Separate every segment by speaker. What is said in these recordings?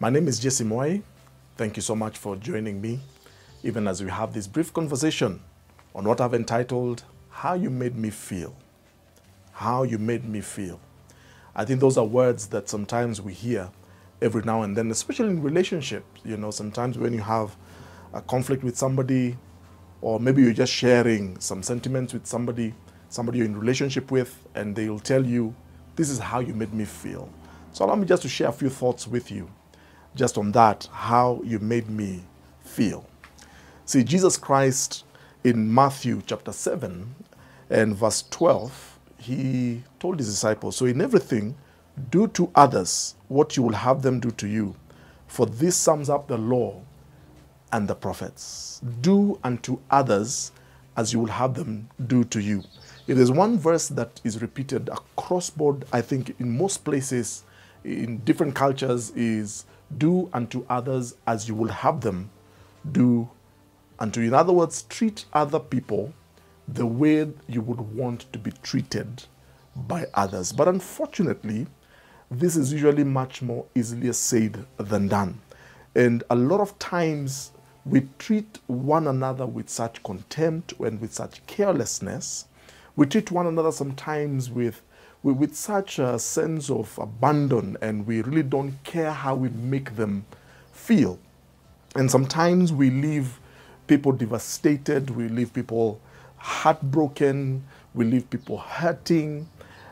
Speaker 1: My name is Mwai. Thank you so much for joining me, even as we have this brief conversation on what I've entitled, How You Made Me Feel. How You Made Me Feel. I think those are words that sometimes we hear every now and then, especially in relationships. You know, sometimes when you have a conflict with somebody, or maybe you're just sharing some sentiments with somebody you're in relationship with, and they'll tell you, this is how you made me feel. So allow me just to share a few thoughts with you, just on that, how you made me feel. See, Jesus Christ in Matthew chapter 7 and verse 12, he told his disciples, so in everything, do to others what you will have them do to you, for this sums up the law and the prophets. Do unto others as you will have them do to you. It is one verse that is repeated across board, I think, in most places, in different cultures, is do unto others as you will have them do unto you. In other words, treat other people the way you would want to be treated by others. But unfortunately, this is usually much more easily said than done. And a lot of times we treat one another with such contempt and with such carelessness. We treat one another sometimes with such a sense of abandon, and we really don't care how we make them feel. And sometimes we leave people devastated, we leave people heartbroken, we leave people hurting,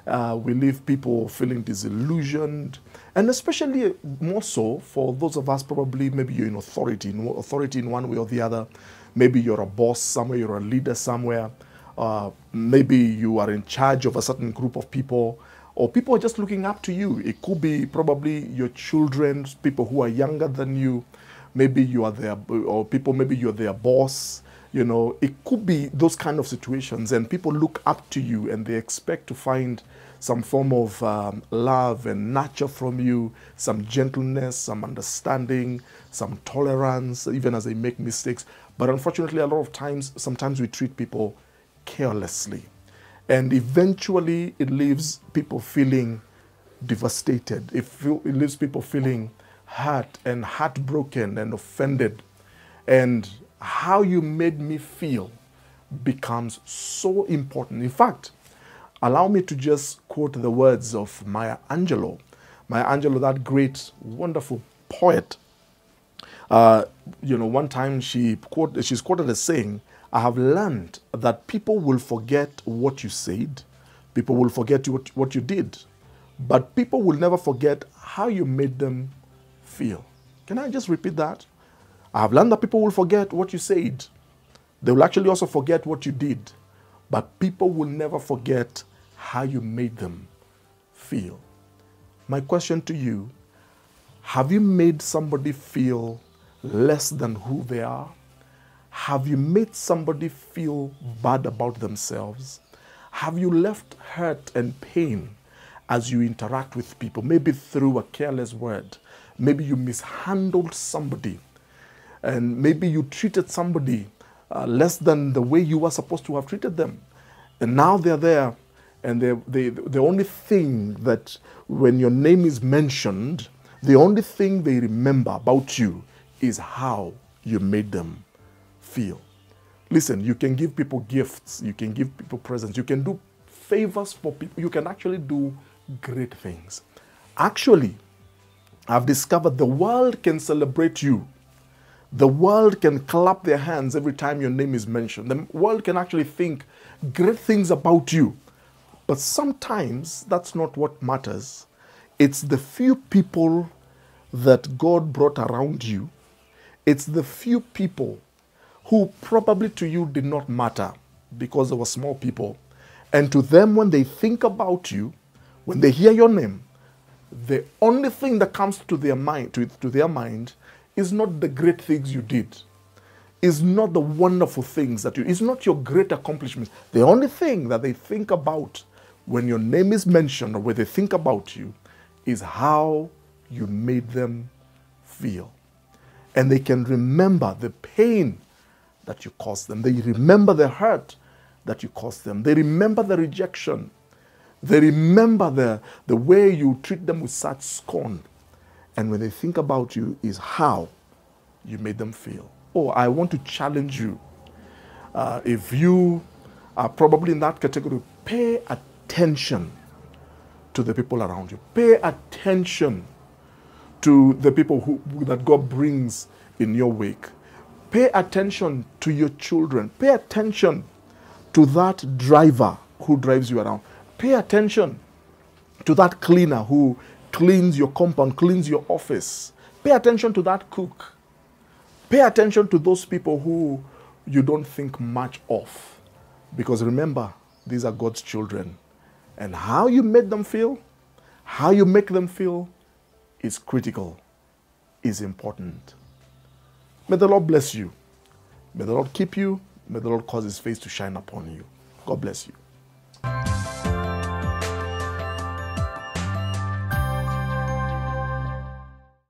Speaker 1: we leave people feeling disillusioned. And especially more so for those of us, probably maybe you're in authority in one way or the other. Maybe you're a boss somewhere, you're a leader somewhere. Maybe you are in charge of a certain group of people, or people are just looking up to you. It could be probably your children, people who are younger than you. Maybe you are their, or people, maybe you're their boss. You know, it could be those kind of situations, and people look up to you and they expect to find some form of love and nurture from you, some gentleness, some understanding, some tolerance, even as they make mistakes. But unfortunately, a lot of times, sometimes we treat people carelessly, and eventually it leaves people feeling devastated. It leaves people feeling hurt and heartbroken and offended, and how you made me feel becomes so important. In fact, allow me to just quote the words of Maya Angelou. Maya Angelou, that great, wonderful poet. One time she's quoted as saying, I have learned that people will forget what you said, people will forget what you did, but people will never forget how you made them feel. Can I just repeat that? I have learned that people will forget what you said. They will actually also forget what you did, but people will never forget how you made them feel. My question to you, have you made somebody feel less than who they are? Have you made somebody feel bad about themselves? Have you left hurt and pain as you interact with people? Maybe through a careless word. Maybe you mishandled somebody, and maybe you treated somebody less than the way you were supposed to have treated them. And now they're there, and the only thing that when your name is mentioned, the only thing they remember about you is how you made them feel. Listen, you can give people gifts, you can give people presents, you can do favors for people, you can actually do great things. Actually, I've discovered the world can celebrate you. The world can clap their hands every time your name is mentioned. The world can actually think great things about you. But sometimes that's not what matters. It's the few people that God brought around you. It's the few people who probably to you did not matter because they were small people. And to them, when they think about you, when they hear your name, the only thing that comes to their mind is not the great things you did, is not the wonderful things that is not your great accomplishments. The only thing that they think about when your name is mentioned, or when they think about you, is how you made them feel. And they can remember the pain that you caused them. They remember the hurt that you caused them. They remember the rejection. They remember the way you treat them with such scorn. And when they think about you, is how you made them feel. Oh, I want to challenge you. If you are probably in that category, pay attention to the people around you. Pay attention to the people that God brings in your wake. Pay attention to your children. Pay attention to that driver who drives you around. Pay attention to that cleaner who cleans your compound, cleans your office. Pay attention to that cook. Pay attention to those people who you don't think much of. Because remember, these are God's children. And how you made them feel, how you make them feel is critical, is important. May the Lord bless you. May the Lord keep you. May the Lord cause His face to shine upon you. God bless you.